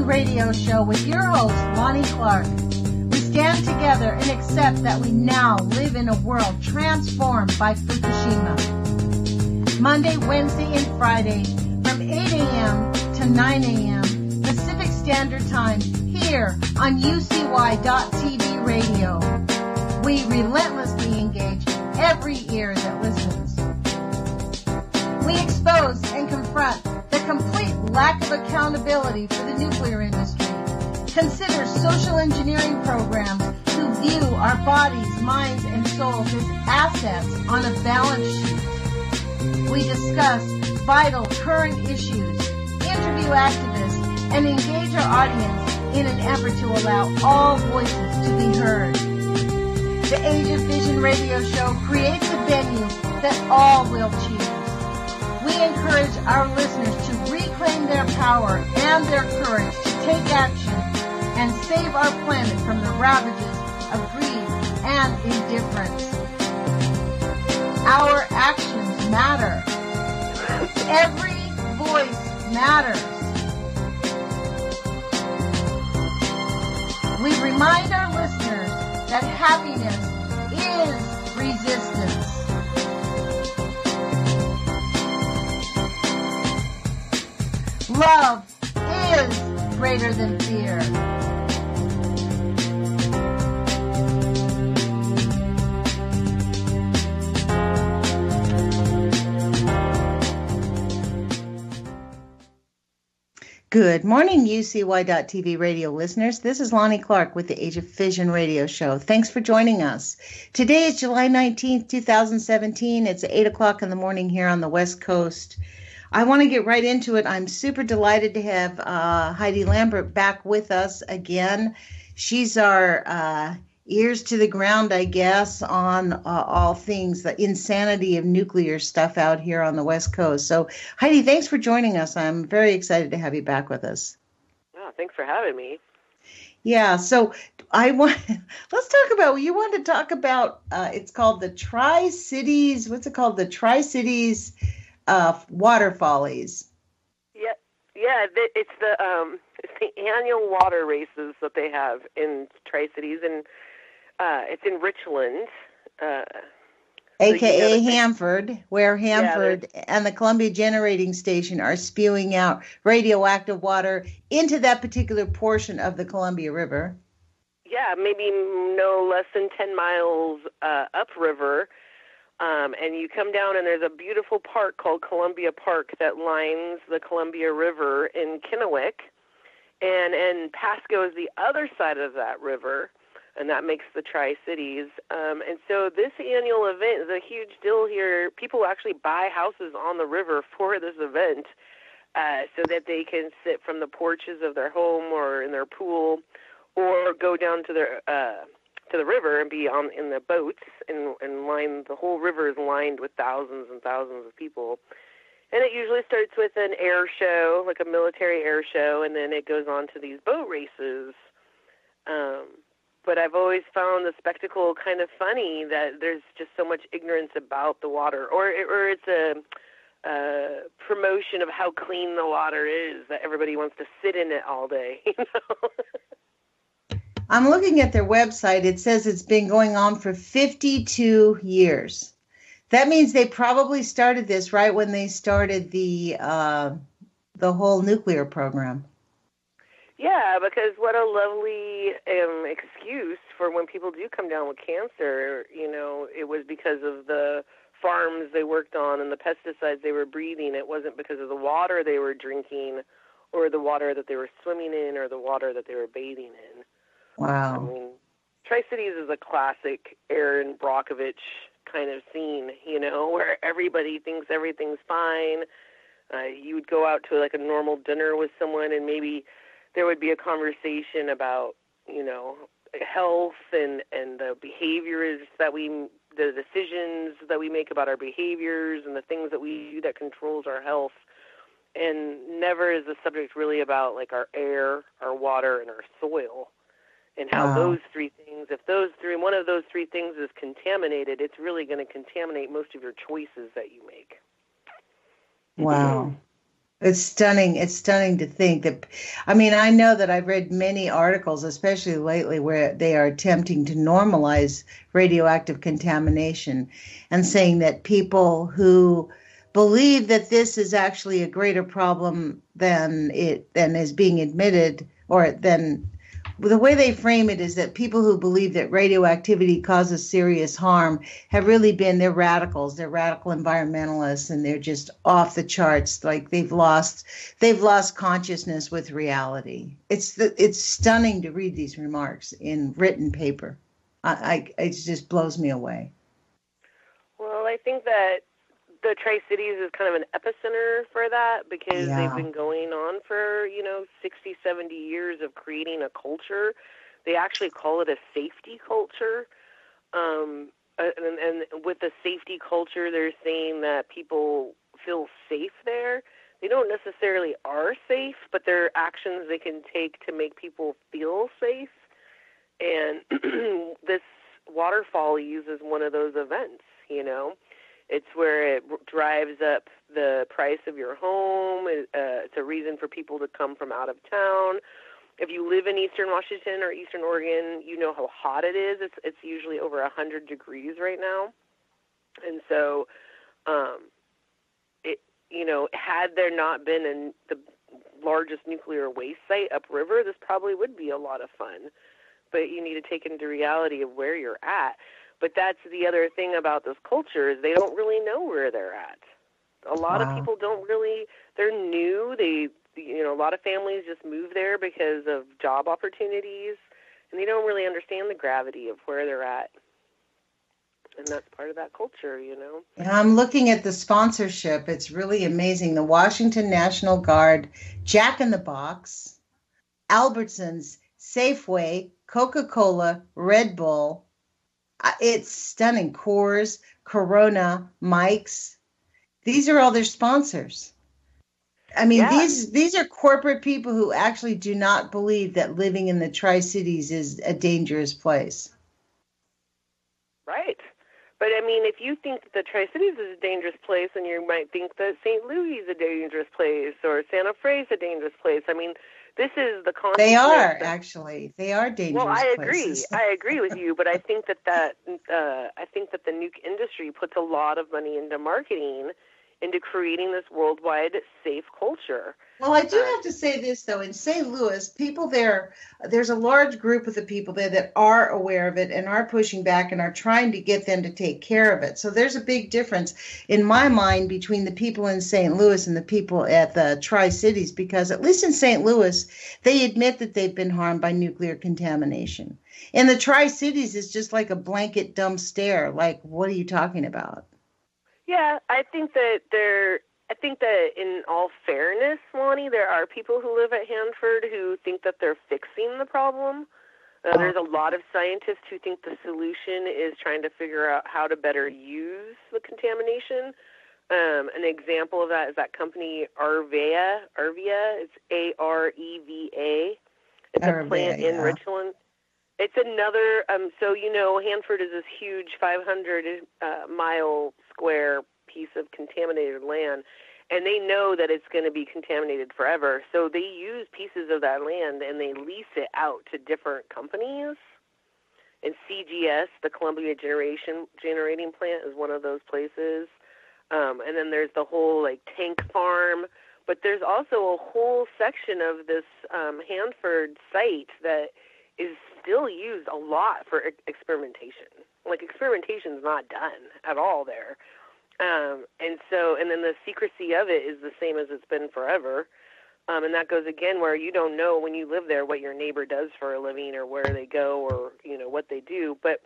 radio show with your host, Lonnie Clark. We stand together and accept that we now live in a world transformed by Fukushima. Monday, Wednesday, and Friday from 8 a.m. to 9 a.m. Pacific Standard Time here on UCY.TV radio. We relentlessly engage every ear that listens. We expose and confront the complete lack of accountability for the nuclear industry. Consider social engineering programs who view our bodies, minds, and souls as assets on a balance sheet. We discuss vital current issues, interview activists, and engage our audience in an effort to allow all voices to be heard. The Age of Fission radio show creates a venue that all will choose. We encourage our listeners to reclaim their power and their courage to take action and save our planet from the ravages of greed and indifference. Our actions matter. Every voice matters. We remind our listeners that happiness is resistance. Love is greater than fear. Good morning, UCY.TV radio listeners. This is Lonnie Clark with the Age of Fission radio show. Thanks for joining us. Today is July 19th, 2017. It's 8 o'clock in the morning here on the West Coast. I want to get right into it. I'm super delighted to have Heide Lambert back with us again. She's our ears to the ground, I guess, on all things, the insanity of nuclear stuff out here on the West Coast. So, Heidi, thanks for joining us. I'm very excited to have you back with us. Oh, thanks for having me. Yeah, so let's talk about, you want to talk about, it's called the Tri-Cities, what's it called? The Tri-Cities Waterfallies. Yeah, it's the annual water races that they have in Tri-Cities, and it's in Richland, a.k.a. Hanford, where Hanford and the Columbia Generating Station are spewing out radioactive water into that particular portion of the Columbia River. Yeah, maybe no less than 10 miles upriver. And you come down, and there's a beautiful park called Columbia Park that lines the Columbia River in Kennewick. And Pasco is the other side of that river, and that makes the Tri-Cities. And so this annual event is a huge deal here. People actually buy houses on the river for this event so that they can sit from the porches of their home or in their pool or go down to the river and be in the boats and line. The whole river is lined with thousands and thousands of people. And it usually starts with an air show, like a military air show, and then it goes on to these boat races. But I've always found the spectacle kind of funny that there's just so much ignorance about the water, or it's a promotion of how clean the water is that everybody wants to sit in it all day, you know? I'm looking at their website. It says it's been going on for 52 years. That means they probably started this right when they started the whole nuclear program. Yeah, because what a lovely excuse for when people do come down with cancer. You know, it was because of the farms they worked on and the pesticides they were breathing. It wasn't because of the water they were drinking or the water that they were swimming in or the water that they were bathing in. Wow. I mean, Tri-Cities is a classic Aaron Brockovich kind of scene, you know, where everybody thinks everything's fine. You would go out to like a normal dinner with someone and maybe there would be a conversation about, you know, health and the behaviors that the decisions that we make about our behaviors and the things that we do that controls our health. And never is the subject really about like our air, our water, and our soil. And how those three things, if one of those three things is contaminated, it's really going to contaminate most of your choices that you make. Wow. It's stunning. It's stunning to think that, I mean, I know that I've read many articles, especially lately, where they are attempting to normalize radioactive contamination and saying that people who believe that this is actually a greater problem than is being admitted, or than the way they frame it is that people who believe that radioactivity causes serious harm have really been, they're radicals, they're radical environmentalists, and they're just off the charts. Like they've lost consciousness with reality. It's stunning to read these remarks in written paper. It just blows me away. Well, I think that the Tri-Cities is kind of an epicenter for that because they've Yeah. been going on for, 60, 70 years of creating a culture. They actually call it a safety culture. And with the safety culture, they're saying that people feel safe there. They don't necessarily are safe, but there are actions they can take to make people feel safe. And this waterfall uses one of those events. It's where it drives up the price of your home. It's a reason for people to come from out of town. If you live in Eastern Washington or Eastern Oregon, you know how hot it is. It's usually over 100 degrees right now. And so, had there not been the largest nuclear waste site upriver, this probably would be a lot of fun. But you need to take into reality of where you're at. But that's the other thing about this culture is they don't really know where they're at. A lot of Wow. people don't really, they're new. A lot of families just move there because of job opportunities, and they don't really understand the gravity of where they're at. And that's part of that culture. And I'm looking at the sponsorship. It's really amazing. The Washington National Guard, Jack in the Box, Albertsons, Safeway, Coca-Cola, Red Bull. It's stunning. Coors, Corona, Mike's. These are all their sponsors. I mean, Yeah, these are corporate people who actually do not believe that living in the Tri-Cities is a dangerous place. right. But, I mean, if you think that the Tri-Cities is a dangerous place, then you might think that St. Louis is a dangerous place or Santa Fe is a dangerous place. I mean, this is the They are, consequence. actually. They are Well, dangerous I agree. places. I agree with you, but I think that I think that the nuke industry puts a lot of money into marketing, into creating this worldwide safe culture. Well, I do have to say this, though. In St. Louis, people there's a large group of the people there that are aware of it and are pushing back and are trying to get them to take care of it. So there's a big difference in my mind between the people in St. Louis and the people at the Tri-Cities, because at least in St. Louis, they admit that they've been harmed by nuclear contamination. In the Tri-Cities, it's just like a blanket dumb stare. Like, what are you talking about? Yeah, I think that in all fairness, Lonnie, there are people who live at Hanford who think that they're fixing the problem. There's a lot of scientists who think the solution is trying to figure out how to better use the contamination. An example of that is that company Arvea. It's Areva. It's a plant in Richland. It's another, Hanford is this huge 500-mile square piece of contaminated land, and they know that it's going to be contaminated forever. So they use pieces of that land, and they lease it out to different companies. And CGS, the Columbia Generating Plant, is one of those places. And then there's the whole, tank farm. But there's also a whole section of this Hanford site that is still used a lot for experimentation. Experimentation's not done at all there. And then the secrecy of it is the same as it's been forever. And that goes again where you don't know when you live there what your neighbor does for a living or where they go or, what they do. But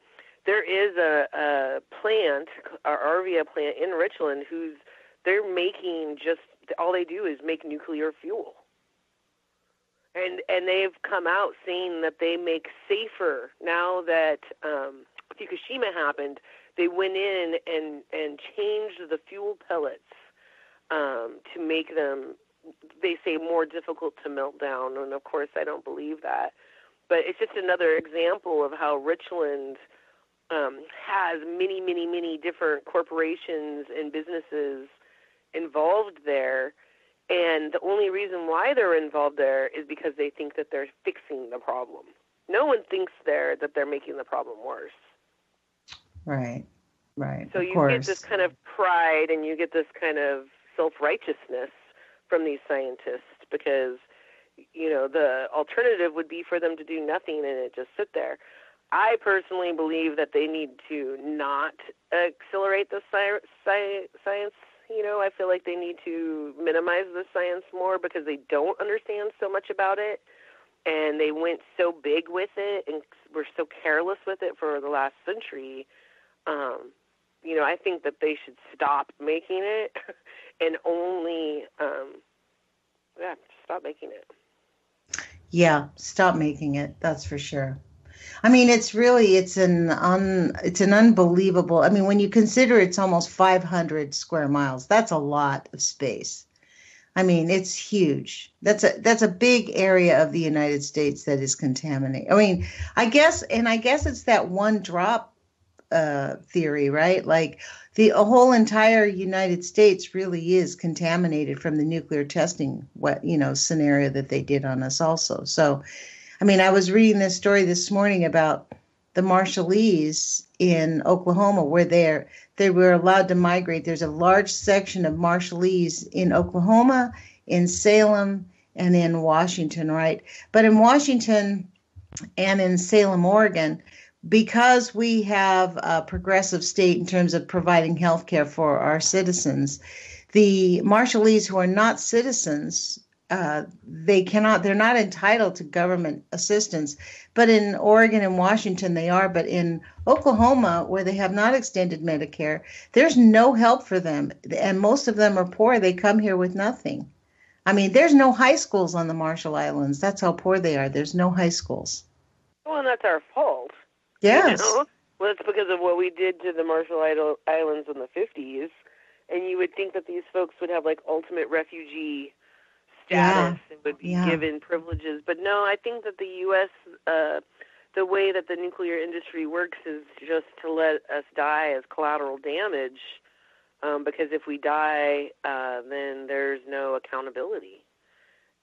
there is a plant, our Arvea plant in Richland, they're making all they do is make nuclear fuel. And they've come out saying that they make safer now that Fukushima happened. They went in and changed the fuel pellets to make them, they say, more difficult to melt down. And, of course, I don't believe that. But it's just another example of how Richland has many, many different corporations and businesses involved there. And the only reason why they're involved there is because they think that they're fixing the problem. No one thinks there that they're making the problem worse. Right. So of you course. get this kind of pride and you get this kind of self-righteousness from these scientists because, the alternative would be for them to do nothing and it just sit there. I personally believe that they need to not accelerate the science. I feel like they need to minimize the science more because they don't understand so much about it, and they went so big with it and were so careless with it for the last century. I think that they should stop making it and only, stop making it. Yeah, stop making it. That's for sure. I mean, it's an unbelievable. I mean, when you consider it's almost 500 square miles, that's a lot of space. I mean, it's huge. That's a big area of the United States that is contaminated. I mean, I guess it's that one drop theory, right? Like the whole entire United States really is contaminated from the nuclear testing, scenario that they did on us also. So, I mean, I was reading this story this morning about the Marshallese in Oklahoma where they were allowed to migrate. There's a large section of Marshallese in Oklahoma, in Salem, and in Washington, right? But in Washington and in Salem, Oregon, because we have a progressive state in terms of providing health care for our citizens, the Marshallese who are not citizens, they're not entitled to government assistance. But in Oregon and Washington, they are. But in Oklahoma, where they have not extended Medicare, there's no help for them. And most of them are poor. They come here with nothing. I mean, there's no high schools on the Marshall Islands. That's how poor they are. There's no high schools. Well, and that's our fault. Yes. Well, it's because of what we did to the Marshall Islands in the 50s. And you would think that these folks would have, ultimate refugee status and would be given privileges. But no, I think that the U.S., the way that the nuclear industry works is just to let us die as collateral damage, because if we die, then there's no accountability.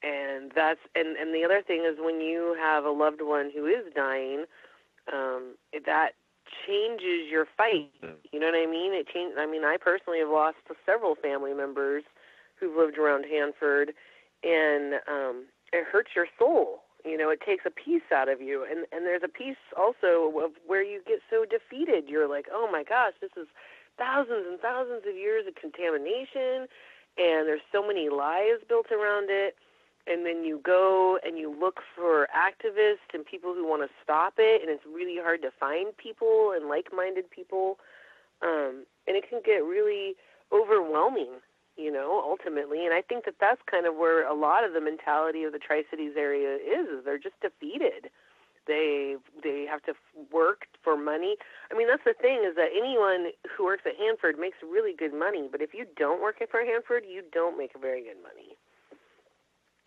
And and the other thing is when you have a loved one who is dying, that changes your fight. You know what I mean? I personally have lost several family members who've lived around Hanford, and it hurts your soul. It takes a piece out of you. And there's a piece also of where you get so defeated. You're like, oh my gosh, this is thousands and thousands of years of contamination, and there's so many lies built around it. And then you go and you look for activists and people who want to stop it, and it's really hard to find people and like-minded people. And it can get really overwhelming, ultimately. And I think that that's kind of where a lot of the mentality of the Tri-Cities area is they're just defeated. They have to work for money. I mean, that's the thing, is that anyone who works at Hanford makes really good money. But if you don't work for Hanford, you don't make very good money.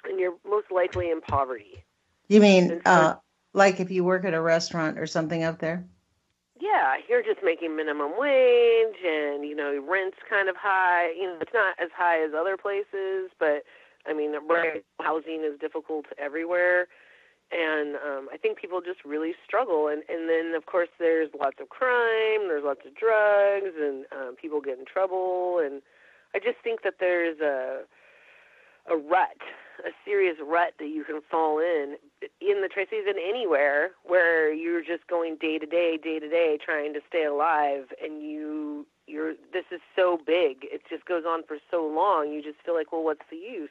And you're most likely in poverty. You mean like if you work at a restaurant or something up there? Yeah, you're just making minimum wage, and, rent's kind of high. It's not as high as other places, but, housing is difficult everywhere. And I think people just really struggle. And then, of course, there's lots of crime, there's lots of drugs, and people get in trouble. And I just think that there's a serious rut that you can fall in the Tri-Cities and anywhere, where you're just going day to day, trying to stay alive, and this is so big. It just goes on for so long. You just feel like, well, what's the use?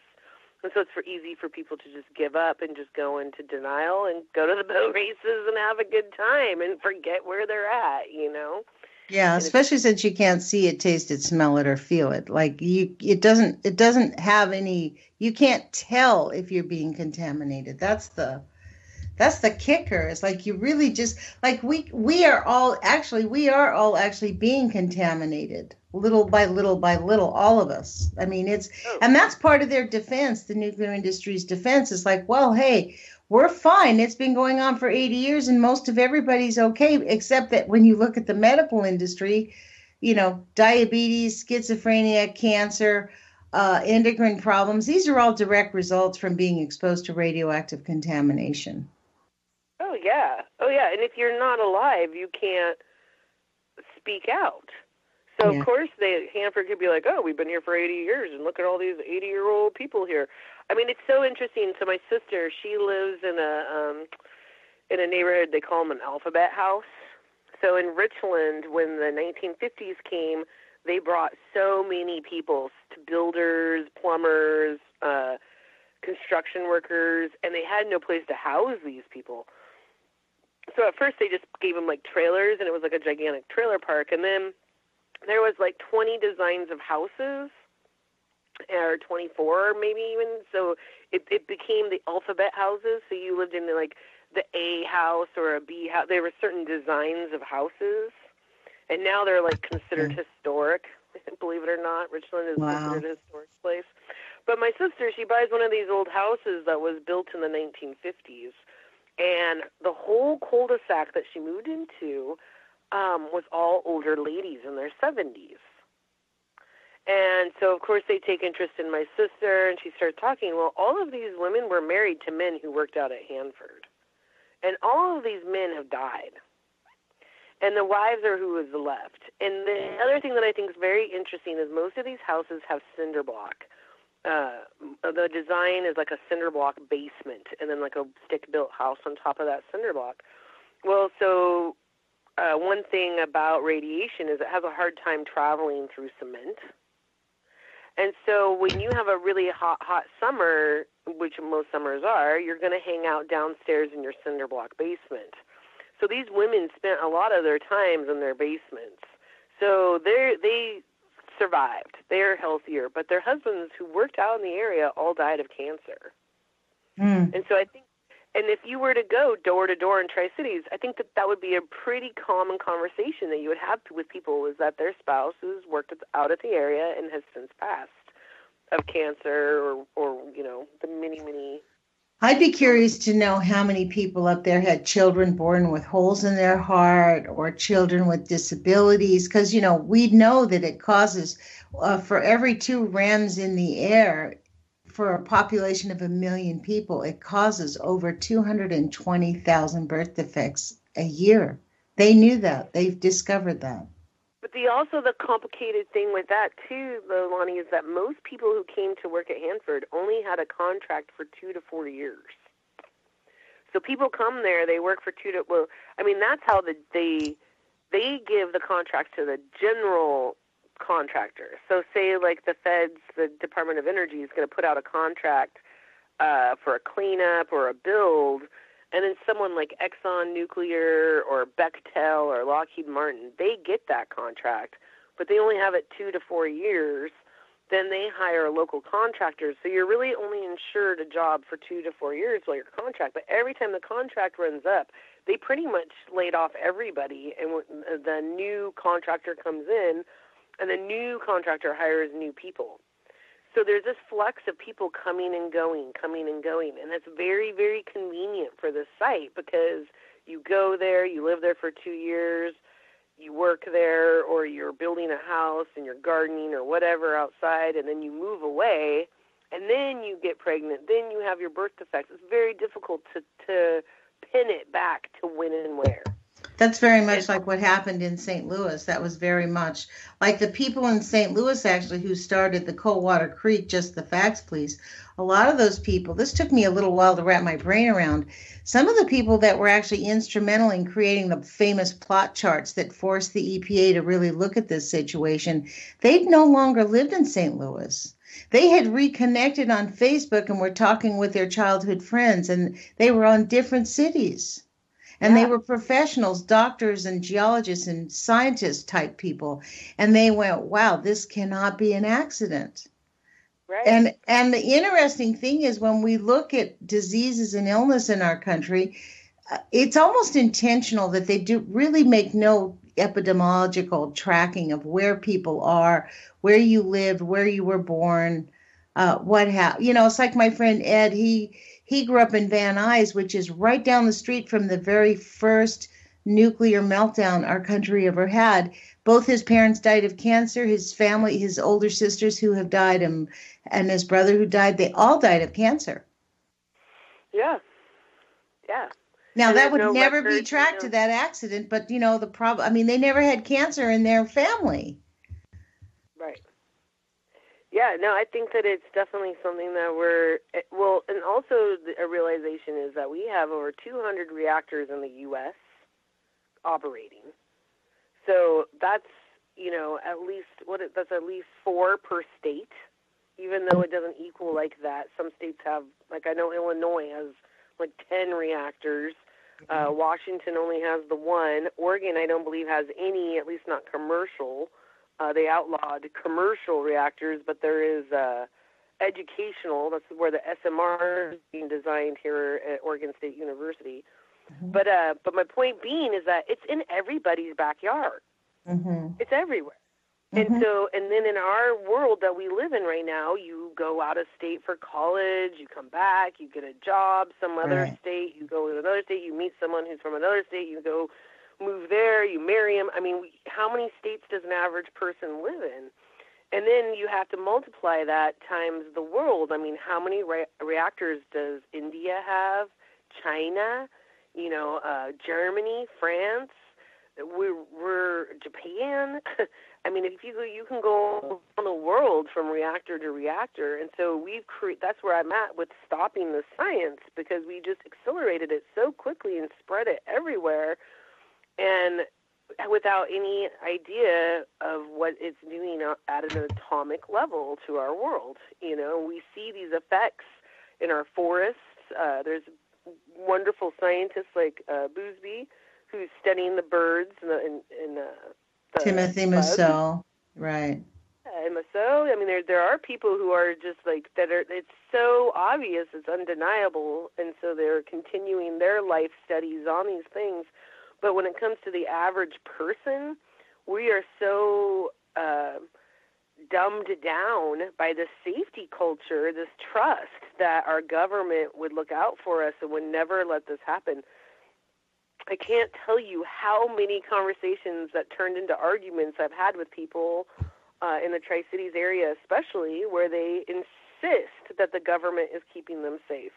And so it's easy for people to just give up and just go into denial and go to the boat races and have a good time and forget where they're at, Yeah, especially since you can't see it, taste it, smell it, or feel it. Like it doesn't have any. You can't tell if you're being contaminated. That's the kicker. It's like you really just like we are all actually being contaminated little by little, all of us. I mean, and that's part of their defense. The nuclear industry's defense is like, well, hey, we're fine. It's been going on for 80 years and most of everybody's okay, except that when you look at the medical industry, diabetes, schizophrenia, cancer, endocrine problems. These are all direct results from being exposed to radioactive contamination. Oh, yeah. Oh, yeah. And if you're not alive, you can't speak out. So, Yeah. of course, Hanford could be like, oh, we've been here for 80 years, and look at all these 80-year-old people here. I mean, it's so interesting. So my sister, she lives in a neighborhood, they call them an alphabet house. So in Richland, when the 1950s came, they brought so many people, builders, plumbers, construction workers, and they had no place to house these people. So at first they just gave them like trailers, and it was like a gigantic trailer park. And then there was like 20 designs of houses, or 24 maybe even. So it became the alphabet houses. So you lived in like the A house or a B house. There were certain designs of houses, and now they're like considered historic. Believe it or not, Richland is considered a historic place. But my sister, she buys one of these old houses that was built in the 1950s, and the whole cul-de-sac that she moved into was all older ladies in their 70s. And so, of course, they take interest in my sister, and she starts talking. Well, all of these women were married to men who worked out at Hanford, and all of these men have died. And the wives are who is left. And the other thing that I think is very interesting is most of these houses have cinder block. The design is like a cinder block basement and then like a stick-built house on top of that cinder block. Well, so one thing about radiation is it has a hard time traveling through cement. And so when you have a really hot summer, which most summers are, you're going to hang out downstairs in your cinder block basement. So these women spent a lot of their times in their basements. So they survived. They're healthier. But their husbands who worked out in the area all died of cancer. And so I think, and if you were to go door to door in Tri-Cities, I think that would be a pretty common conversation that you would have with people, is that their spouses worked out at the area and has since passed of cancer or you know, the many. I'd be curious to know how many people up there had children born with holes in their heart or children with disabilities, because, you know, we know that it causes, for every 2 REMs in the air, for a population of 1 million people, it causes over 220,000 birth defects a year. They knew that. They've discovered that. But the complicated thing with that, too, though, Lonnie, is that most people who came to work at Hanford only had a contract for 2 to 4 years. So people come there, they work for that's how they give the contract to the general contractor. So say, like, the feds, the Department of Energy is going to put out a contract for a cleanup or a build, and then someone like Exxon Nuclear or Bechtel or Lockheed Martin, they get that contract, but they only have it 2 to 4 years. Then they hire local contractors. So you're really only insured a job for 2 to 4 years while your contract. But every time the contract runs up, they pretty much laid off everybody, and the new contractor comes in, and the new contractor hires new people. So there's this flux of people coming and going, and it's very, very convenient for this site because you go there, you live there for 2 years, you work there, or you're building a house and you're gardening or whatever outside, and then you move away, and then you get pregnant, then you have your birth defects. It's very difficult to pin it back to when and where. That's very much like what happened in St. Louis. That was very much like the people in St. Louis, actually, who started the Coldwater Creek, Just the Facts, Please. A lot of those people, this took me a little while to wrap my brain around. Some of the people that were actually instrumental in creating the famous plot charts that forced the EPA to really look at this situation, they no longer lived in St. Louis. They had reconnected on Facebook and were talking with their childhood friends, and they were on different cities. And they were professionals, doctors and geologists and scientist type people. And they went, wow, this cannot be an accident. Right. And the interesting thing is when we look at diseases and illness in our country, it's almost intentional that they do really make no epidemiological tracking of where people are, where you lived, where you were born, it's like my friend Ed, he grew up in Van Nuys, which is right down the street from the very first nuclear meltdown our country ever had. Both his parents died of cancer. His family, his older sisters who have died, and his brother who died, they all died of cancer. Yeah. Yeah. Now, And that there's would no never be record, tracked to that accident, but, the problem, I mean, they never had cancer in their family. Right. Yeah, no, I think that it's definitely something that and also a realization is that we have over 200 reactors in the U.S. operating. So that's, that's at least 4 per state, even though it doesn't equal like that. Some states have, like I know Illinois has like 10 reactors. Washington only has the 1. Oregon, I don't believe, has any, at least not commercial. They outlawed commercial reactors, but there is educational. That's where the SMR is being designed here at Oregon State University. Mm-hmm. But my point being is that it's in everybody's backyard. Mm-hmm. It's everywhere. Mm-hmm. And then in our world that we live in right now, you go out of state for college, you come back, you get a job, some other state, you go to another state, you meet someone who's from another state, you go move there, you marry him. I mean, how many states does an average person live in? And then you have to multiply that times the world. I mean, how many reactors does India have? China? Germany, France? We're Japan. I mean, if you can go on the world from reactor to reactor, and so that's where I'm at with stopping the science, because we just accelerated it so quickly and spread it everywhere, and without any idea of what it's doing at an atomic level to our world. We see these effects in our forests. There's wonderful scientists like Boosby, who's studying the birds and the Timothy Mousseau, right? And Mousseau. I mean, there are people who are just like that. It's so obvious, it's undeniable, and so they're continuing their life studies on these things. But when it comes to the average person, we are so dumbed down by the safety culture, this trust that our government would look out for us and would never let this happen. I can't tell you how many conversations that turned into arguments I've had with people in the Tri-Cities area, especially, where they insist that the government is keeping them safe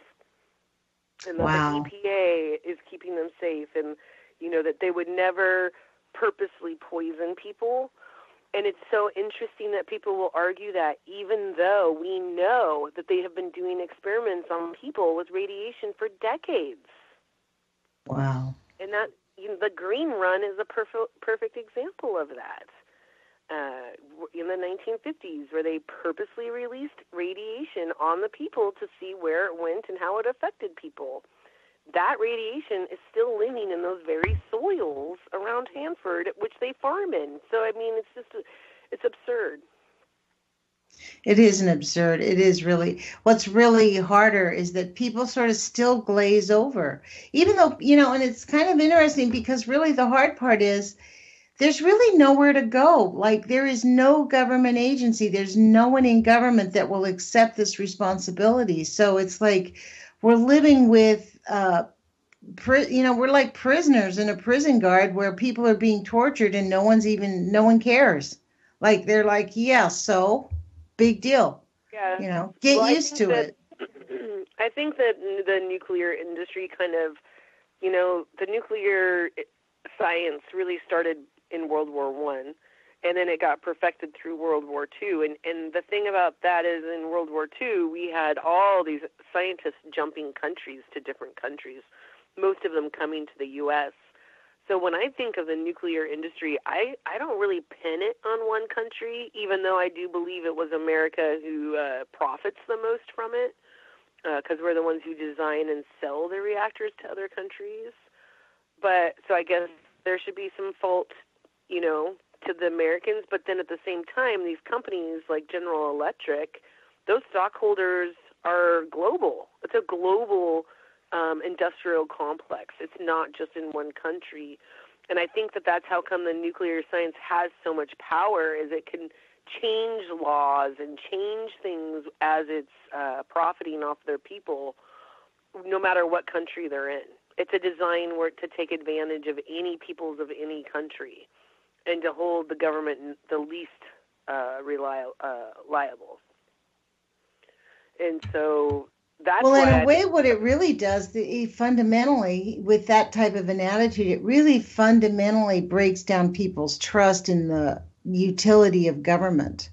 and that the EPA is keeping them safe, and that they would never purposely poison people. And it's so interesting that people will argue that even though we know that they have been doing experiments on people with radiation for decades. Wow. And that the Green Run is a perfect example of that. In the 1950s, where they purposely released radiation on the people to see where it went and how it affected people. That radiation is still living in those very soils around Hanford, which they farm in. So, I mean, it's absurd. It isn't absurd. It is really, what's really harder is that people sort of still glaze over, even though, and it's kind of interesting because really the hard part is there's really nowhere to go. Like, there is no government agency. There's no one in government that will accept this responsibility. So it's like we're living with, we're like prisoners in a prison guard where people are being tortured and no one cares. Like, they're like, yeah, so big deal. Yeah. Get used to it. I think that the nuclear industry kind of, the nuclear science really started in World War I, and then it got perfected through World War II. And the thing about that is in World War II, we had all these scientists jumping countries to different countries, most of them coming to the U.S. So when I think of the nuclear industry, I don't really pin it on one country, even though I do believe it was America who profits the most from it, because we're the ones who design and sell the reactors to other countries. But so I guess there should be some fault, to the Americans. But then at the same time, these companies like General Electric, those stockholders are global. It's a global industrial complex. It's not just in one country. And I think that that's how come the nuclear science has so much power, is it can change laws and change things as it's profiting off their people, no matter what country they're in. it's a design work to take advantage of any peoples of any country and to hold the government the least liable. And so that's well, why in a way, what it really does, fundamentally, with that type of an attitude, it really fundamentally breaks down people's trust in the utility of government.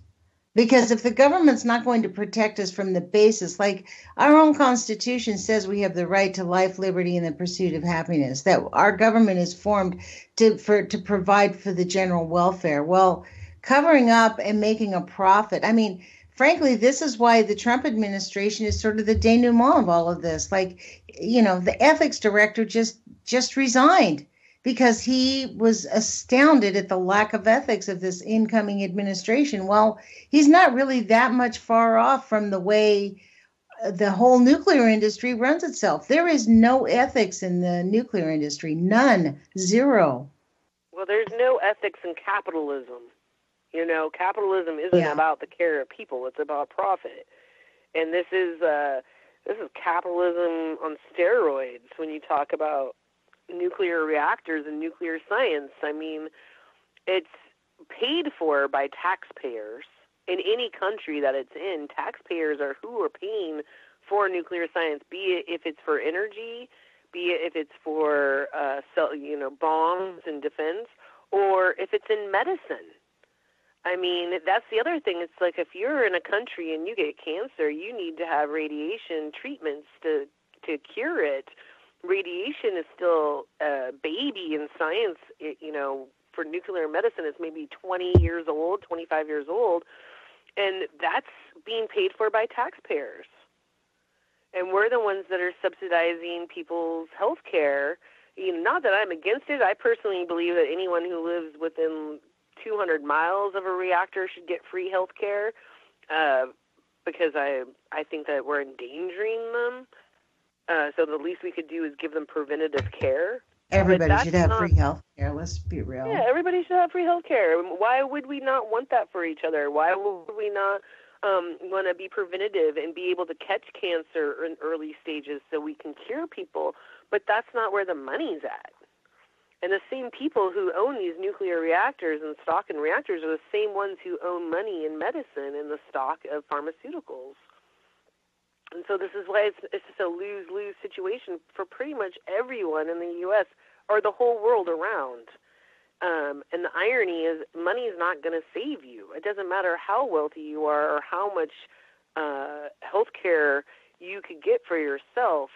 Because if the government's not going to protect us from the basis, like our own Constitution says we have the right to life, liberty, and the pursuit of happiness, that our government is formed to provide for the general welfare. Well, covering up and making a profit, I mean, frankly, this is why the Trump administration is sort of the denouement of all of this. Like, the ethics director just resigned because he was astounded at the lack of ethics of this incoming administration. Well, he's not really that much far off from the way the whole nuclear industry runs itself. There is no ethics in the nuclear industry. None. Zero. Well, there's no ethics in capitalism. Capitalism isn't about the care of people. It's about profit. And this is capitalism on steroids when you talk about nuclear reactors and nuclear science. I mean, it's paid for by taxpayers in any country that it's in. Taxpayers are who are paying for nuclear science, be it if it's for energy, be it if it's for bombs and defense, or if it's in medicine. I mean, that's the other thing. It's like if you're in a country and you get cancer, you need to have radiation treatments to cure it. Radiation is still a baby in science. For nuclear medicine, it's maybe 20 years old, 25 years old, and that's being paid for by taxpayers. And we're the ones that are subsidizing people's health care. Not that I'm against it. I personally believe that anyone who lives within 200 miles of a reactor should get free health care because I think that we're endangering them. So the least we could do is give them preventative care. Everybody should have free health care. Let's be real. Yeah, everybody should have free health care. Why would we not want that for each other? Why would we not want to be preventative and be able to catch cancer in early stages so we can cure people? But that's not where the money's at. And the same people who own these nuclear reactors and stock in reactors are the same ones who own money in medicine and the stock of pharmaceuticals. And so this is why it's just a lose-lose situation for pretty much everyone in the U.S. or the whole world around. And the irony is money is not going to save you. It doesn't matter how wealthy you are or how much health care you could get for yourself.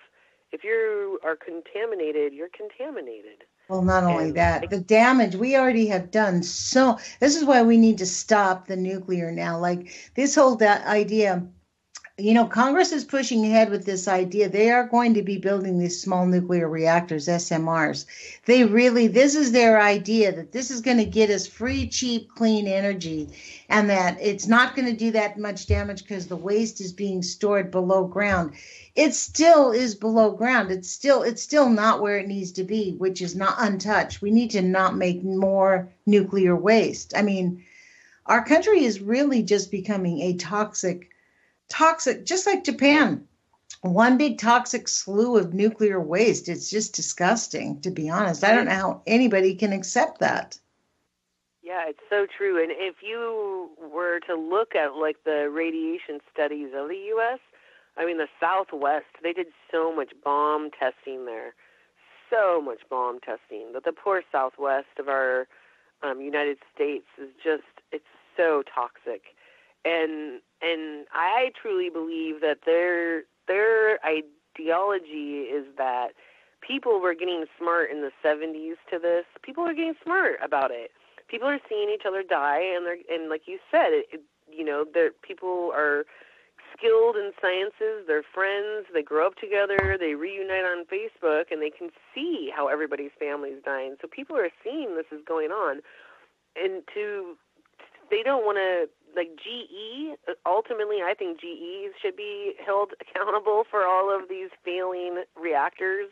If you are contaminated, you're contaminated. Well, not only that, the damage we already have done. So this is why we need to stop the nuclear now. Like this whole idea, Congress is pushing ahead with this idea. They are going to be building these small nuclear reactors, SMRs. This is their idea that this is going to get us free, cheap, clean energy and that it's not going to do that much damage because the waste is being stored below ground. It still is below ground. It's still not where it needs to be, which is not untouched. We need to not make more nuclear waste. I mean, our country is really just becoming a toxic, just like Japan, one big toxic slough of nuclear waste. It's just disgusting, to be honest. I don't know how anybody can accept that. Yeah, it's so true. And if you were to look at like the radiation studies of the U.S., I mean, the Southwest, they did so much bomb testing there, so much bomb testing that the poor Southwest of our United States is just, it's so toxic. And I truly believe that their ideology is that people were getting smart in the 70s to this. People are getting smart about it. People are seeing each other die, and like you said, people are skilled in sciences, they're friends, they grow up together, they reunite on Facebook, and they can see how everybody's family is dying. So people are seeing this is going on, and they don't want to, like GE, ultimately I think GE should be held accountable for all of these failing reactors.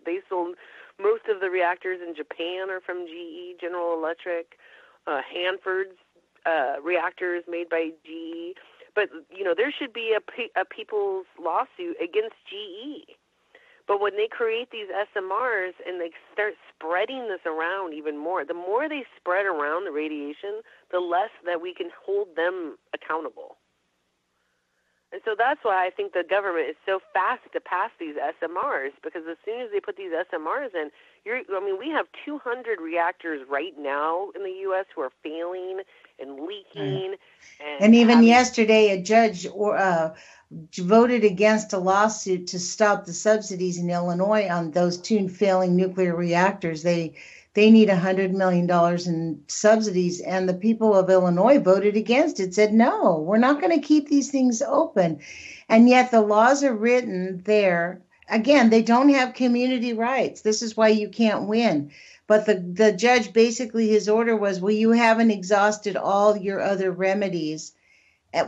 They sold most of the reactors in Japan are from GE, General Electric, Hanford's reactors made by GE. But, there should be a people's lawsuit against GE. But when they create these SMRs and they start spreading this around even more, the more they spread around the radiation, the less that we can hold them accountable. And so that's why I think the government is so fast to pass these SMRs, because as soon as they put these SMRs in, we have 200 reactors right now in the U.S. who are failing and leaking. And even yesterday, a judge voted against a lawsuit to stop the subsidies in Illinois on those 2 failing nuclear reactors. They need $100 million in subsidies, and the people of Illinois voted against it, said, no, we're not going to keep these things open. And yet the laws are written there. Again, they don't have community rights. This is why you can't win. But the judge, basically, his order was, well, you haven't exhausted all your other remedies,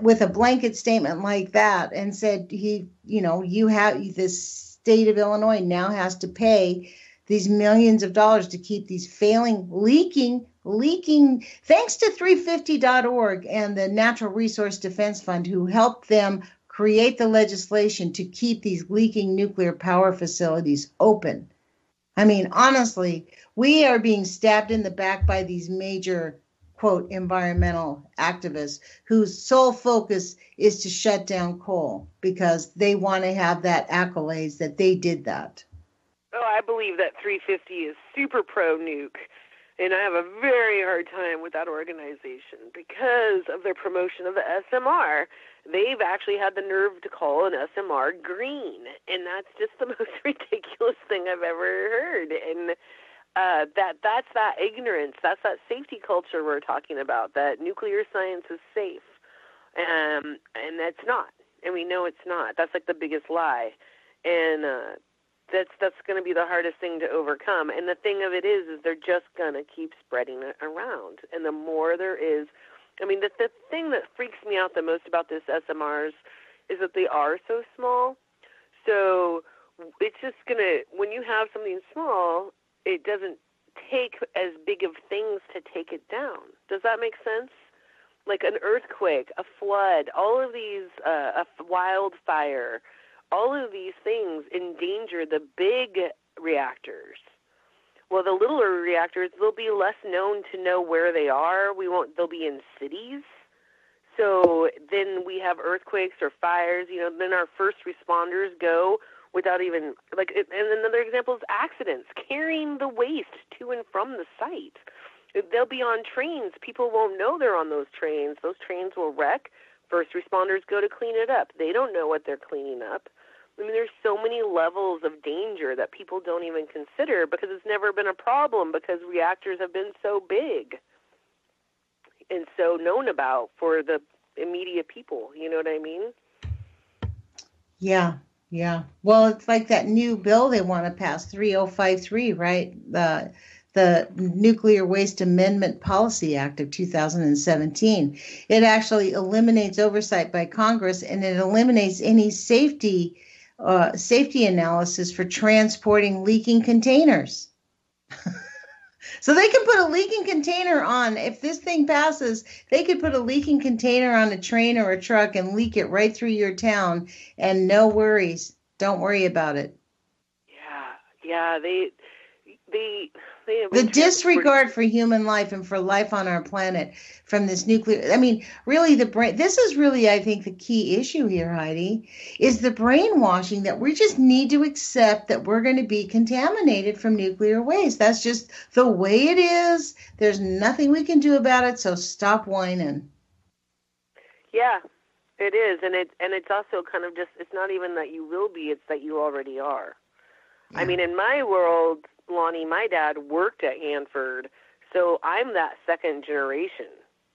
with a blanket statement like that, and said, the state of Illinois now has to pay these millions of dollars to keep these failing, leaking, thanks to 350.org and the Natural Resource Defense Fund, who helped them create the legislation to keep these leaking nuclear power facilities open. I mean, honestly, we are being stabbed in the back by these major, quote, environmental activists whose sole focus is to shut down coal because they want to have that accolades that they did that. Oh, I believe that 350 is super pro-nuke, and I have a very hard time with that organization because of their promotion of the SMR. They've actually had the nerve to call an SMR green, and that's just the most ridiculous thing I've ever heard. And that's that ignorance, that's that safety culture we're talking about, that nuclear science is safe, and that's not. And we know it's not. That's like the biggest lie. And that's going to be the hardest thing to overcome. And the thing of it is they're just going to keep spreading it around. And the more there is, the thing that freaks me out the most about this SMRs is that they are so small. So it's just going to, when you have something small, it doesn't take as big of things to take it down. Does that make sense? Like an earthquake, a flood, all of these, a wildfire, all of these things endanger the big reactors. Well, the littler reactors, they'll be less known to know where they are. They'll be in cities. So then we have earthquakes or fires, then our first responders go without even, and another example is accidents, carrying the waste to and from the site. They'll be on trains. People won't know they're on those trains. Those trains will wreck. First responders go to clean it up. They don't know what they're cleaning up. There's so many levels of danger that people don't even consider because it's never been a problem because reactors have been so big and so known about for the immediate people. You know what I mean? Yeah. Well, it's like that new bill they want to pass, 3053, right? The Nuclear Waste Amendment Policy Act of 2017. It actually eliminates oversight by Congress, and it eliminates any safety analysis for transporting leaking containers. So they can put a leaking container on, if this thing passes, they could put a leaking container on a train or a truck and leak it right through your town and no worries. Don't worry about it. Yeah, they the disregard for human life and for life on our planet from this nuclear, really this is really, I think, the key issue here, Heidi, is the brainwashing that we just need to accept that we're going to be contaminated from nuclear waste. That's just the way it is. There's nothing we can do about it, so stop whining. Yeah, it is. And it's also kind of just, it's not even that you will be, it's that you already are. Yeah. In my world, Lonnie, my dad worked at Hanford, so I'm that second generation.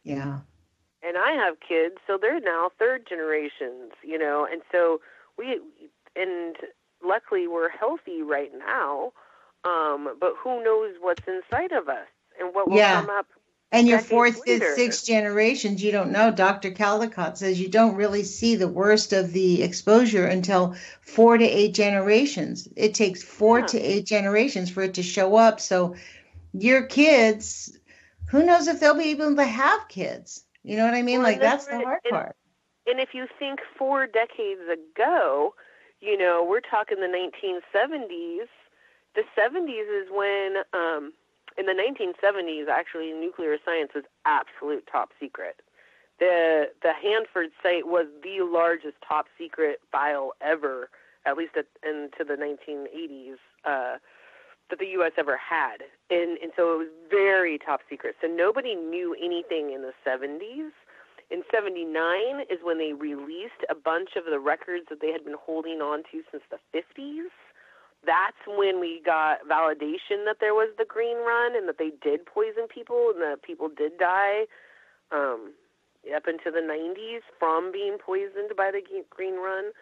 Yeah. And I have kids, so they're now third generations, and so luckily we're healthy right now, but who knows what's inside of us and what will come up. And your fourth, fifth, sixth generations, you don't know. Dr. Caldecott says you don't really see the worst of the exposure until 4 to 8 generations. It takes 4 to 8 generations for it to show up. So your kids, who knows if they'll be able to have kids? You know what I mean? Well, that's the hard part. And if you think 4 decades ago, we're talking the 1970s. The 70s is when, in the 1970s, actually, nuclear science was absolute top secret. The Hanford site was the largest top secret file ever, at least into the 1980s, that the U.S. ever had. And so it was very top secret. So nobody knew anything in the 70s. In 79 is when they released a bunch of the records that they had been holding on to since the 50s. That's when we got validation that there was the Green Run and that they did poison people and that people did die up into the 90s from being poisoned by the Green Run.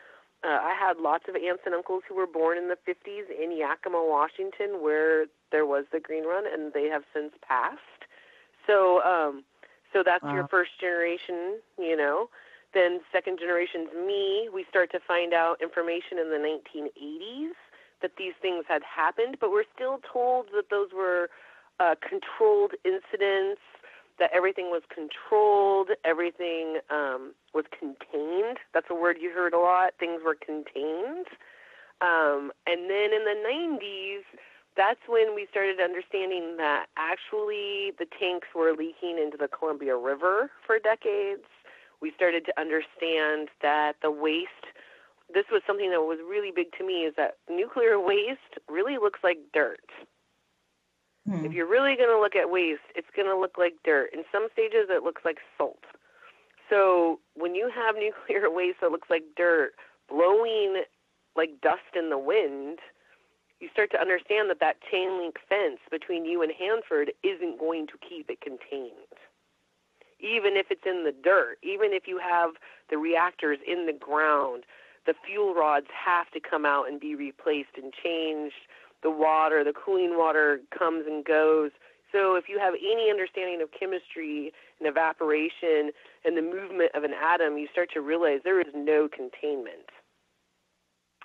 I had lots of aunts and uncles who were born in the 50s in Yakima, Washington, where there was the Green Run, and they have since passed. So that's your first generation, Then second generation's me. We start to find out information in the 1980s that these things had happened, but we're still told that those were controlled incidents, that everything was controlled, everything was contained. That's a word you heard a lot. Things were contained. And then in the 90s, that's when we started understanding that actually the tanks were leaking into the Columbia River for decades. We started to understand that the waste, this was something that was really big to me, is that nuclear waste really looks like dirt. If you're really going to look at waste, it's going to look like dirt. In some stages, it looks like salt. So when you have nuclear waste that looks like dirt blowing like dust in the wind, you start to understand that chain link fence between you and Hanford isn't going to keep it contained. Even if it's in the dirt, even if you have the reactors in the ground, the fuel rods have to come out and be replaced and changed. The water, the cooling water comes and goes. So if you have any understanding of chemistry and evaporation and the movement of an atom, you start to realize there is no containment.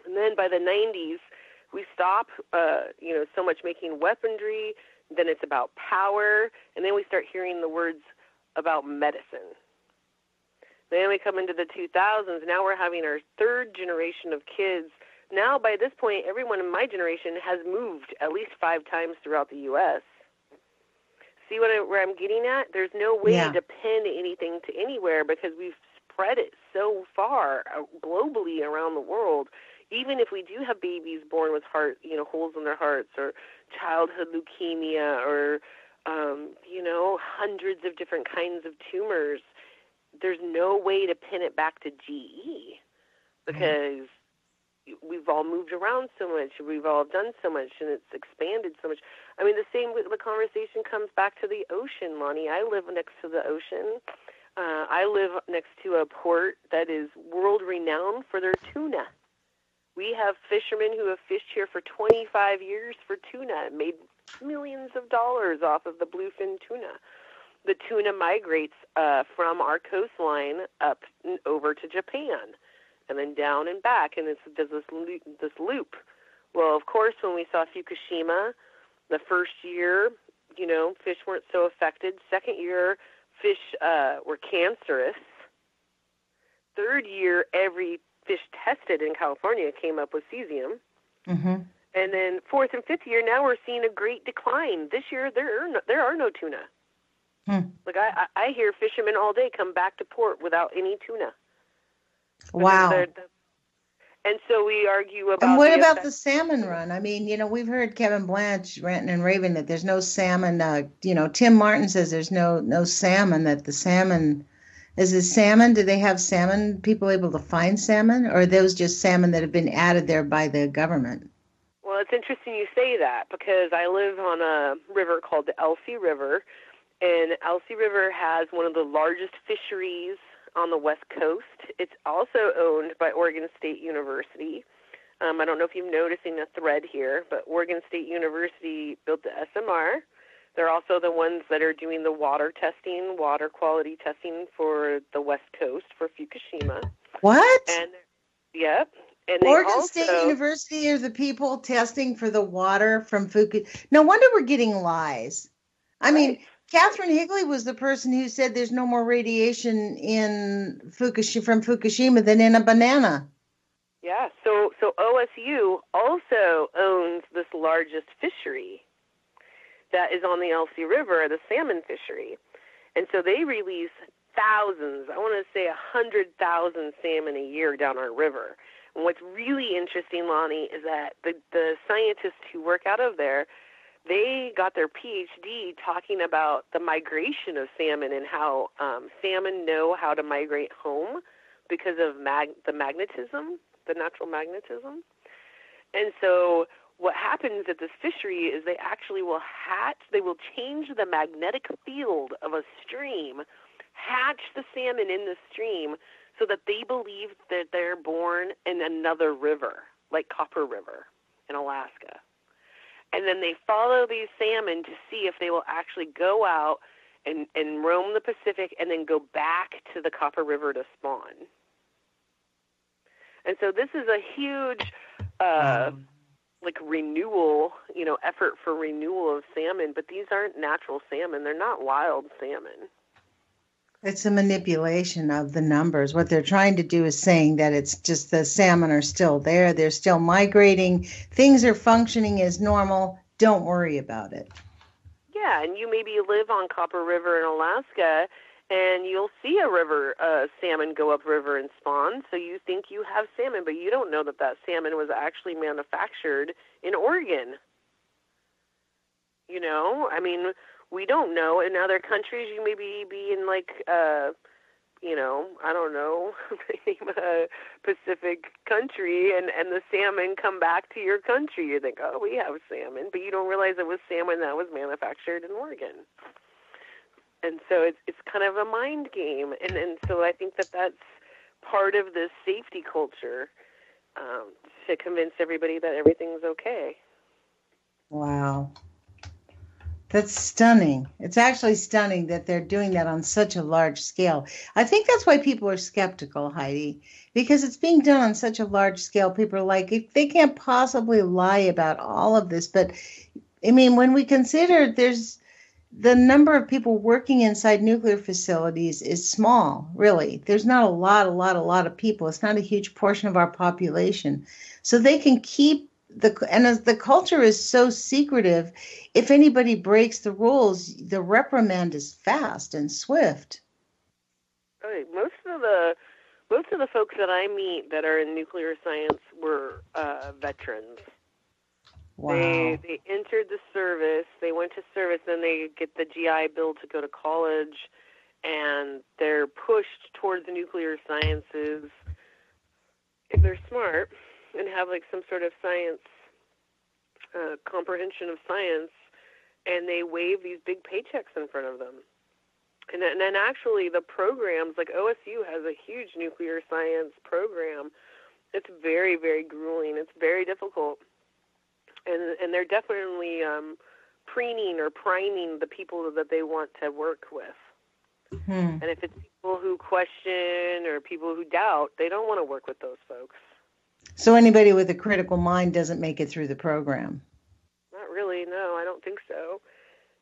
And then by the 90s, we stop, so much making weaponry. Then it's about power. And then we start hearing the words about medicine. Then we come into the 2000s. Now we're having our third generation of kids. Now, by this point, everyone in my generation has moved at least 5 times throughout the U.S. See where I'm getting at? There's no way to pin anything to anywhere because we've spread it so far globally around the world. Even if we do have babies born with holes in their hearts or childhood leukemia or, hundreds of different kinds of tumors, there's no way to pin it back to GE because we've all moved around so much, we've all done so much, and it's expanded so much. I mean, the conversation comes back to the ocean, Lonnie. I live next to the ocean. I live next to a port that is world-renowned for their tuna. We have fishermen who have fished here for 25 years for tuna and made millions of dollars off of the bluefin tuna. The tuna migrates from our coastline up over to Japan and then down and back, and it does this loop. Well, of course, when we saw Fukushima, the first year, fish weren't so affected. Second year, fish were cancerous. Third year, every fish tested in California came up with cesium. Mm-hmm. And then fourth and fifth year, now we're seeing a great decline. This year, there are no tuna. Like I hear fishermen all day come back to port without any tuna. Wow. And so we argue about. And what about the salmon run? I mean, we've heard Kevin Blanche ranting and raving that there's no salmon. Tim Martin says there's no salmon. That the salmon is it salmon? Do they have salmon? People able to find salmon, or are those just salmon that have been added there by the government? Well, it's interesting you say that because I live on a river called the Elsie River, and Elsie River has one of the largest fisheries on the West Coast. It's also owned by Oregon State University. I don't know if you're noticing a thread here, but Oregon State University built the SMR. They're also the ones that are doing the water quality testing for the West Coast for Fukushima. What? And yep. And Oregon State University are the people testing for the water from Fukushima. No wonder we're getting lies. I mean, Catherine Higley was the person who said there's no more radiation in from Fukushima than in a banana. Yeah, so OSU also owns this largest fishery that is on the Elsie River, the salmon fishery. And so they release thousands, I want to say 100,000 salmon a year down our river. And what's really interesting, Lonnie, is that the scientists who work out of there, they got their PhD talking about the migration of salmon and how salmon know how to migrate home because of the magnetism, the natural magnetism. And so what happens at this fishery is they actually will change the magnetic field of a stream, hatch the salmon in the stream so that they believe that they're born in another river, like Copper River in Alaska. And then they follow these salmon to see if they will actually go out and roam the Pacific and then go back to the Copper River to spawn. And so this is a huge renewal, effort for renewal of salmon, but these aren't natural salmon. They're not wild salmon. It's a manipulation of the numbers. What they're trying to do is saying that it's just the salmon are still there. They're still migrating. Things are functioning as normal. Don't worry about it. Yeah, and you maybe live on Copper River in Alaska, and you'll see a river, salmon go upriver and spawn, so you think you have salmon, but you don't know that salmon was actually manufactured in Oregon. We don't know. In other countries, you may be in I don't know, name a Pacific country, and the salmon come back to your country. You think, oh, we have salmon, but you don't realize it was salmon that was manufactured in Oregon. And so it's kind of a mind game, and so I think that's part of this safety culture to convince everybody that everything's okay. Wow. That's stunning. It's actually stunning that they're doing that on such a large scale. I think that's why people are skeptical, Heidi, because it's being done on such a large scale. People are like, if they can't possibly lie about all of this. But, I mean, when we consider there's the number of people working inside nuclear facilities is small, really. There's not a lot of people. It's not a huge portion of our population. So they can keep and as the culture is so secretive, if anybody breaks the rules, the reprimand is fast and swift. Right. Most of the folks that I meet that are in nuclear science were veterans. Wow. They entered the service, they went to service, then they get the GI Bill to go to college, and they're pushed towards the nuclear sciences if they're smart and have some sort of science comprehension of science, and they wave these big paychecks in front of them. And then actually the programs, like OSU has a huge nuclear science program. It's very, very grueling. It's very difficult. And they're definitely preening or priming the people that they want to work with. And if it's people who question or people who doubt, they don't want to work with those folks. So anybody with a critical mind doesn't make it through the program? Not really, no, I don't think so.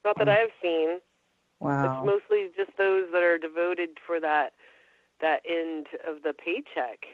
Not that I've seen. Wow. It's mostly just those that are devoted for that end of the paycheck,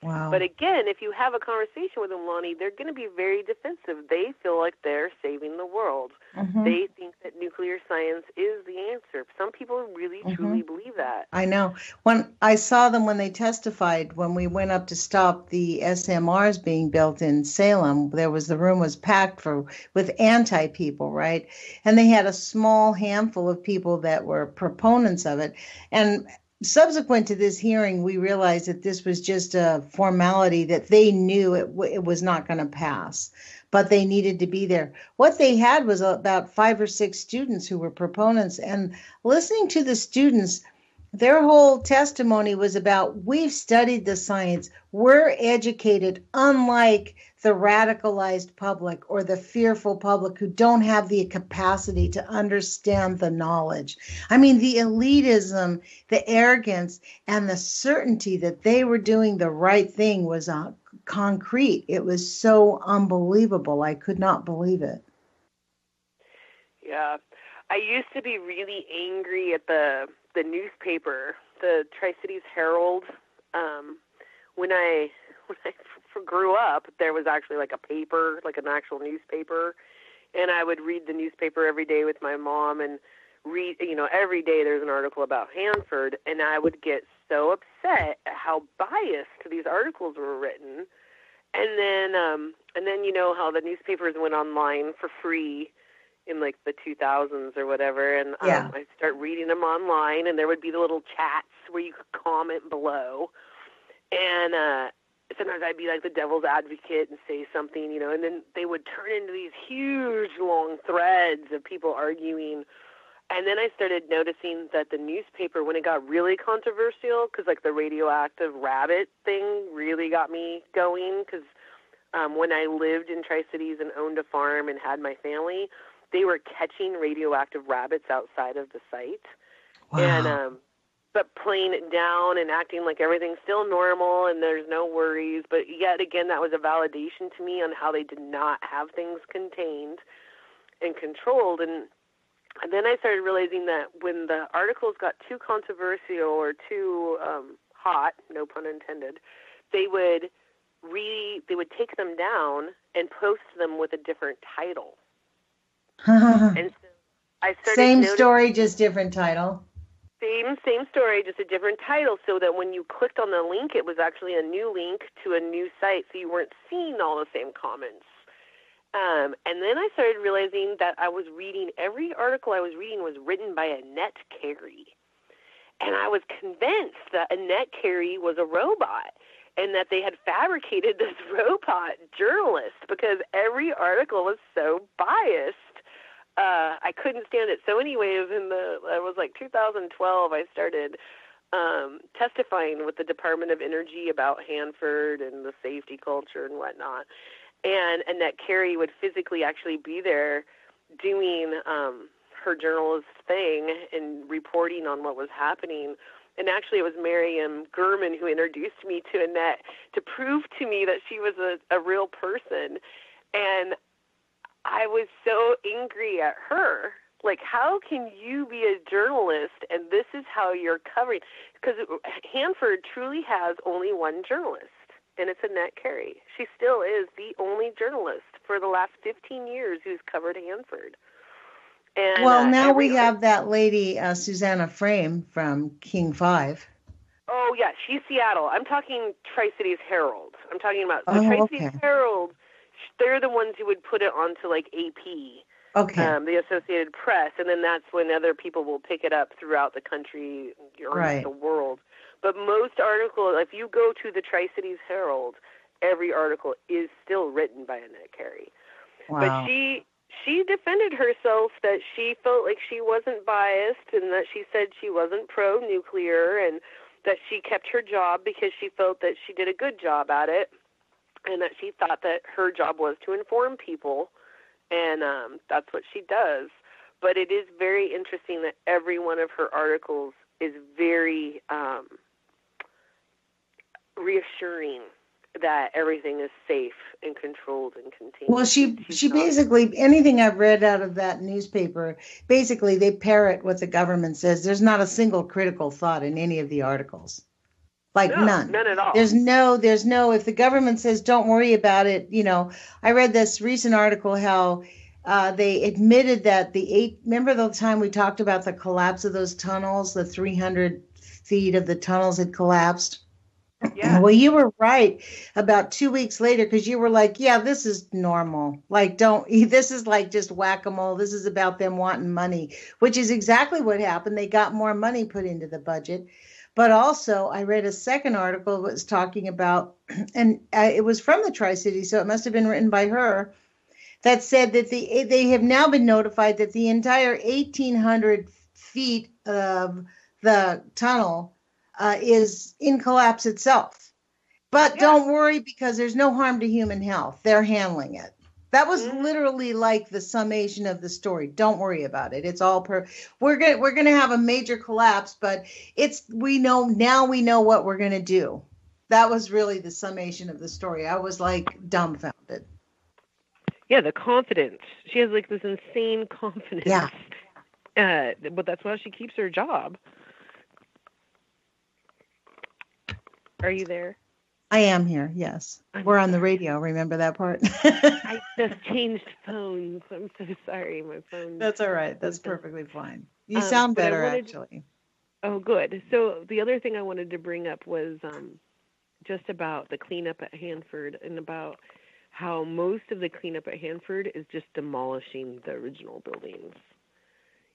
Wow. But again, if you have a conversation with them, Lonnie, they're going to be very defensive. They feel like they're saving the world. Mm-hmm. They think that nuclear science is the answer. Some people really, truly believe that. I know. When I saw them when they testified, when we went up to stop the SMRs being built in Salem, the room was packed with anti-people, right? And they had a small handful of people that were proponents of it. And subsequent to this hearing, we realized that this was just a formality, that they knew it was not going to pass, but they needed to be there. What they had was about 5 or 6 students who were proponents, and listening to the students, their whole testimony was about, we've studied the science, we're educated, unlike the radicalized public or the fearful public who don't have the capacity to understand the knowledge. I mean, the elitism, the arrogance, and the certainty that they were doing the right thing was concrete. It was so unbelievable. I could not believe it. Yeah. I used to be really angry at the newspaper, the Tri-Cities Herald, grew up, there was actually like a paper, like an actual newspaper, and I would read the newspaper every day with my mom and read, every day there's an article about Hanford, and I would get so upset at how biased these articles were written. And then you know how the newspapers went online for free in like the 2000s or whatever, and I'd start reading them online, and there would be the little chats where you could comment below, and sometimes I'd be like the devil's advocate and say something, and then they would turn into these huge long threads of people arguing. And then I started noticing that the newspaper, when it got really controversial, because like the radioactive rabbit thing really got me going, because when I lived in Tri-Cities and owned a farm and had my family, they were catching radioactive rabbits outside of the site. Wow. And but playing it down and acting like everything's still normal and there's no worries. But yet again, that was a validation to me on how they did not have things contained and controlled. And then I started realizing that when the articles got too controversial or too hot, no pun intended, they would take them down and post them with a different title. And so I started Same story, just different title. Same story, just a different title, so that when you clicked on the link, it was actually a new link to a new site, so you weren't seeing all the same comments. And then I started realizing that every article I was reading was written by Annette Carey. And I was convinced that Annette Carey was a robot and that they had fabricated this robot journalist because every article was so biased. I couldn't stand it. So anyways, it was like 2012, I started testifying with the Department of Energy about Hanford and the safety culture and whatnot. And Annette Carey would physically actually be there doing her journalist thing and reporting on what was happening. And actually it was Miriam Gurman who introduced me to Annette to prove to me that she was a real person. And I was so angry at her. Like, how can you be a journalist and this is how you're covering? Because Hanford truly has only one journalist, and it's Annette Carey. She still is the only journalist for the last 15 years who's covered Hanford. And, well, now we have that lady, Susanna Frame from King 5. Oh, yeah, she's Seattle. I'm talking Tri-Cities Herald. I'm talking about the Tri-Cities Herald. They're the ones who would put it onto like AP, the Associated Press, and then that's when other people will pick it up throughout the country or the world. But most articles, if you go to the Tri-Cities Herald, every article is still written by Annette Carey. Wow. But she defended herself that she felt like she wasn't biased and that she said she wasn't pro-nuclear and that she kept her job because she felt that she did a good job at it. And that she thought that her job was to inform people, and that's what she does. But it is very interesting that every one of her articles is very reassuring that everything is safe and controlled and contained. Well, she basically, anything I've read out of that newspaper, basically they parrot what the government says. There's not a single critical thought in any of the articles. Like none at all. There's no, if the government says, don't worry about it, I read this recent article, how they admitted that remember the time we talked about the collapse of those tunnels, the 300 feet of the tunnels had collapsed. Yeah. Well, you were right about 2 weeks later, because you were like, yeah, this is normal. Like, this is like just whack-a-mole. This is about them wanting money, which is exactly what happened. They got more money put into the budget. But also, I read a second article that was talking about, and it was from the Tri-Cities, so it must have been written by her, that said that they have now been notified that the entire 1,800 feet of the tunnel is in collapse itself. But don't worry, because there's no harm to human health. They're handling it. That was literally like the summation of the story. Don't worry about it. It's all we're going to have a major collapse, but we know what we're going to do. That was really the summation of the story. I was like dumbfounded. Yeah, the confidence. She has like this insane confidence. Yeah. But that's why she keeps her job. Are you there? I am here, yes. We're on the radio, remember that part? I just changed phones. I'm so sorry. My phone. That's all right. That's perfectly fine. You sound better, actually. Oh, good. So the other thing I wanted to bring up was just about the cleanup at Hanford and about how most of the cleanup at Hanford is just demolishing the original buildings.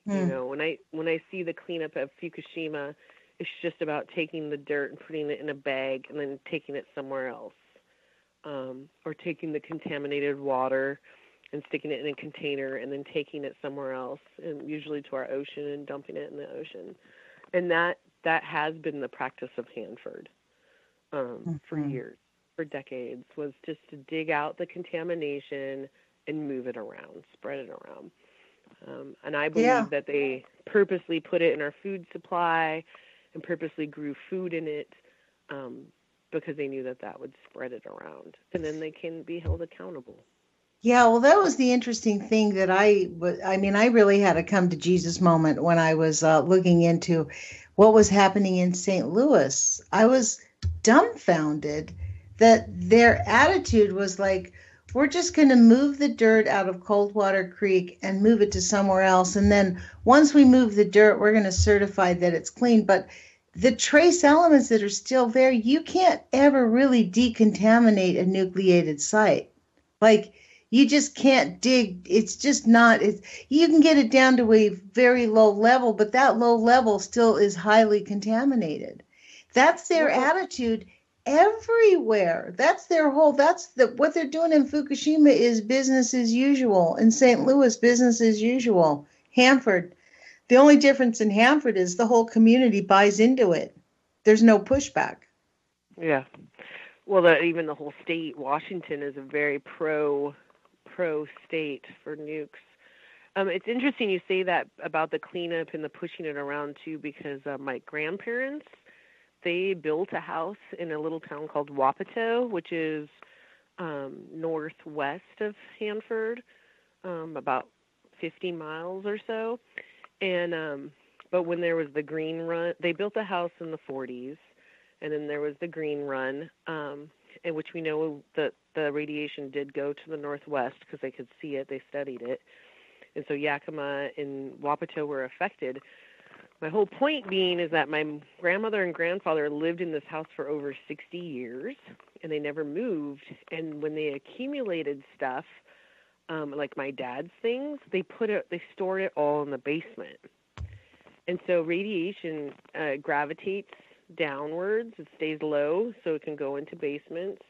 You know, when I see the cleanup at Fukushima, it's just about taking the dirt and putting it in a bag and then taking it somewhere else. Or taking the contaminated water and sticking it in a container and then taking it somewhere else, and usually to our ocean, and dumping it in the ocean. And that has been the practice of Hanford for years, for decades, was just to dig out the contamination and move it around, spread it around. And I believe that they purposely put it in our food supply and purposely grew food in it because they knew that would spread it around. And then they can be held accountable. Yeah, well, that was the interesting thing that I really had a come to Jesus moment when I was looking into what was happening in St. Louis. I was dumbfounded that their attitude was like, we're just going to move the dirt out of Coldwater Creek and move it to somewhere else. And then once we move the dirt, we're going to certify that it's clean. But the trace elements that are still there, you can't ever really decontaminate a nucleated site. Like, you just can't dig. It's just not. You can get it down to a very low level, but that low level still is highly contaminated. That's their attitude everywhere. That's their whole. What they're doing in Fukushima is business as usual. In St. Louis, business as usual. Hanford. The only difference in Hanford is the whole community buys into it. There's no pushback. Yeah. Well, even the whole state, Washington, is a very pro state for nukes. It's interesting you say that about the cleanup and the pushing it around too, because my grandparents, they built a house in a little town called Wapato, which is northwest of Hanford, about 50 miles or so. And but when there was the Green Run, they built a house in the 40s, and then there was the Green Run, in which we know that the radiation did go to the northwest because they could see it, they studied it. And so Yakima and Wapato were affected. My whole point being is that my grandmother and grandfather lived in this house for over 60 years, and they never moved. And when they accumulated stuff, like my dad's things, they stored it all in the basement. And so radiation gravitates downwards. It stays low, so it can go into basements,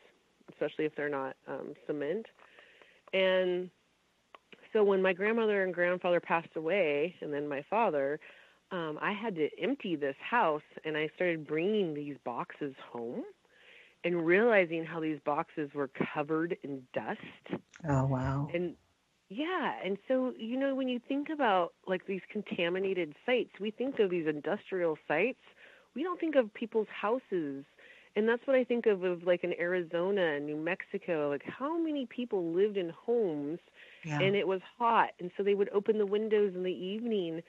especially if they're not cement. And so when my grandmother and grandfather passed away, and then my father, I had to empty this house, and I started bringing these boxes home and realizing how these boxes were covered in dust. Oh, wow. And so, when you think about like these contaminated sites, we think of these industrial sites. We don't think of people's houses. And that's what I think of like in Arizona and New Mexico, like how many people lived in homes and it was hot. And so they would open the windows in the evening,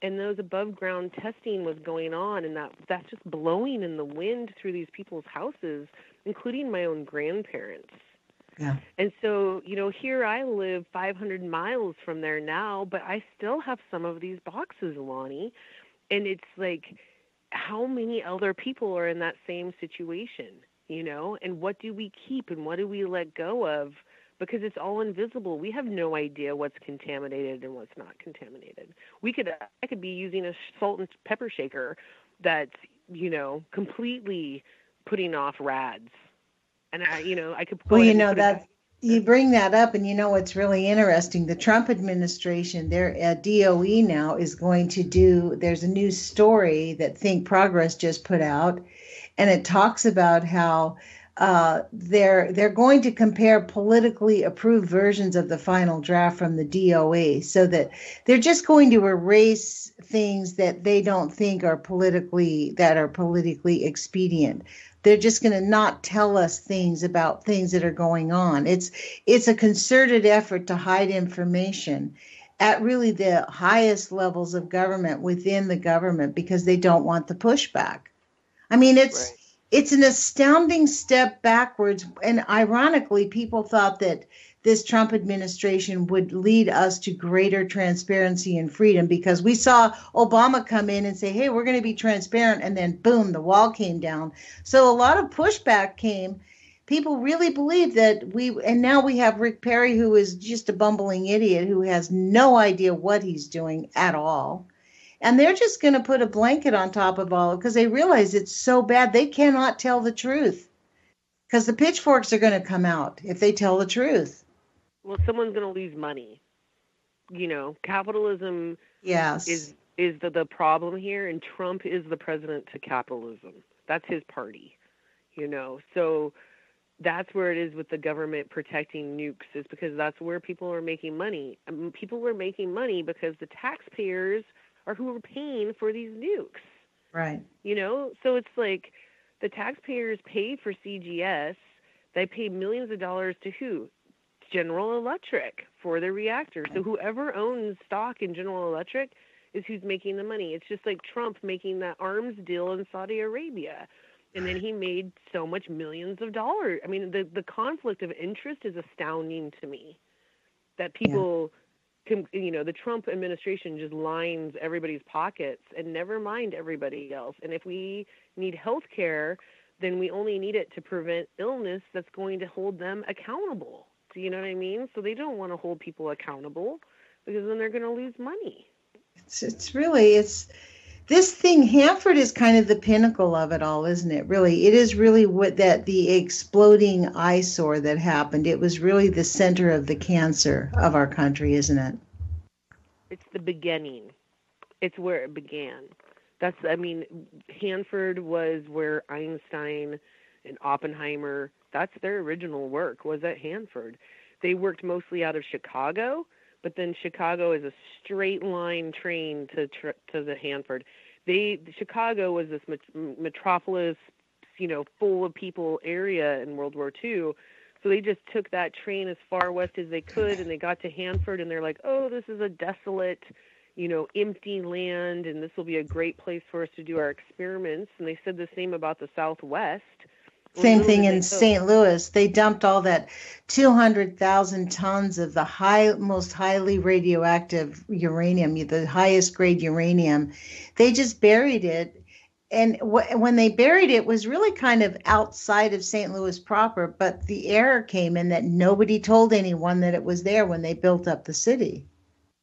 and those above ground testing was going on, and that's just blowing in the wind through these people's houses, including my own grandparents. Yeah. And so, here I live 500 miles from there now, but I still have some of these boxes, Lonnie. And it's like, how many other people are in that same situation, And what do we keep and what do we let go of? Because it's all invisible. We have no idea what's contaminated and what's not contaminated. I could be using a salt and pepper shaker that's, completely putting off rads. And I could. You bring that up, and what's really interesting. The Trump administration, their DOE now is going to do. There's a new story that Think Progress just put out, and it talks about how they're going to compare politically approved versions of the final draft from the DOE, so that they're just going to erase things that they don't think are politically expedient. They're just going to not tell us things about things that are going on. It's a concerted effort to hide information at really the highest levels of government within the government because they don't want the pushback. I mean, It's an astounding step backwards. And ironically, people thought that this Trump administration would lead us to greater transparency and freedom, because we saw Obama come in and say, hey, we're going to be transparent. And then boom, the wall came down. So a lot of pushback came. People really believe that and now we have Rick Perry, who is just a bumbling idiot who has no idea what he's doing at all. And they're just going to put a blanket on top of all, because they realize it's so bad they cannot tell the truth, because the pitchforks are going to come out if they tell the truth. Well, someone's going to lose money. Capitalism is the problem here, and Trump is the president to capitalism. That's his party, So that's where it is with the government protecting nukes, is because that's where people are making money. People were making money because the taxpayers are who are paying for these nukes. Right. So it's like the taxpayers pay for CGS. They pay millions of dollars to who? General Electric for the reactor. So whoever owns stock in General Electric is who's making the money. It's just like Trump making that arms deal in Saudi Arabia. And then he made so much millions of dollars. I mean, the conflict of interest is astounding to me, that people the Trump administration just lines everybody's pockets and never mind everybody else. And if we need health care, then we only need it to prevent illness that's going to hold them accountable. Do you know what I mean? So they don't want to hold people accountable, because then they're going to lose money. This thing, Hanford is kind of the pinnacle of it all, isn't it? Really, it is really the exploding eyesore that happened. It was really the center of the cancer of our country, isn't it? It's the beginning. It's where it began. Hanford was where Einstein and Oppenheimer, that's their original work, was at Hanford. They worked mostly out of Chicago, but then Chicago is a straight line train to the Hanford. Chicago was this metropolis, full of people area in World War II. So they just took that train as far west as they could, and they got to Hanford, and they're like, oh, this is a desolate, empty land, and this will be a great place for us to do our experiments. And they said the same about the Southwest. Same thing in St. Louis. They dumped all that 200,000 tons of the most highly radioactive uranium, the highest grade uranium. They just buried it. And when they buried it, was really kind of outside of St. Louis proper, but the error came in that nobody told anyone that it was there when they built up the city.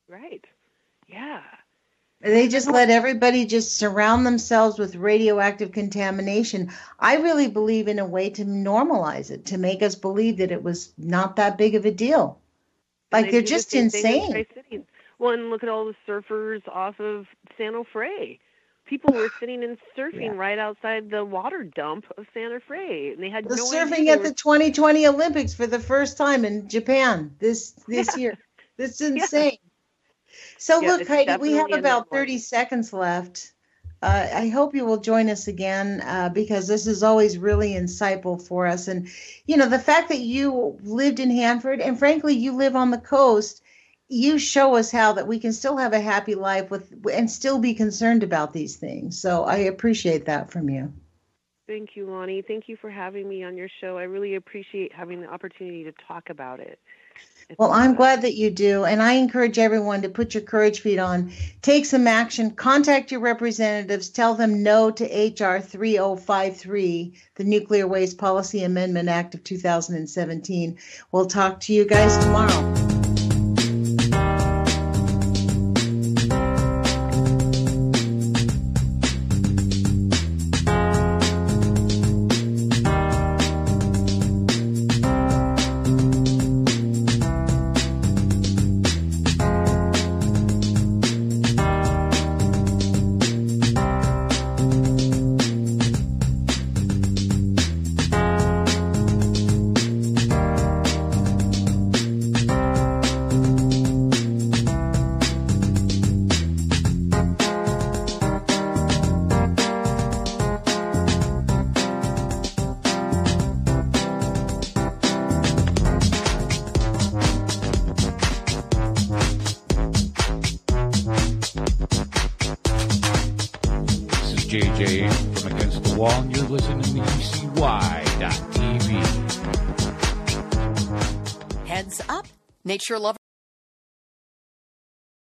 Right. Yeah. They just let everybody just surround themselves with radioactive contamination. I really believe in a way to normalize it, to make us believe that it was not that big of a deal. Like, they're just insane. Well, and look at all the surfers off of Santa Fe. People were sitting and surfing right outside the water dump of Santa Fe, and they had surfing at the 2020 Olympics for the first time in Japan this year. This is insane. So look, Heidi, we have about 30 seconds left. I hope you will join us again, because this is always really insightful for us. And, the fact that you lived in Hanford, and frankly, you live on the coast, you show us how that we can still have a happy life and still be concerned about these things. So I appreciate that from you. Thank you, Lonnie. Thank you for having me on your show. I really appreciate having the opportunity to talk about it. Well, I'm glad that you do, and I encourage everyone to put your courage feet on, take some action, contact your representatives, tell them no to H.R. 3053, the Nuclear Waste Policy Amendment Act of 2017. We'll talk to you guys tomorrow. JJ from Against the Wall, and you're listening to ECY.TV. Heads up, nature lovers.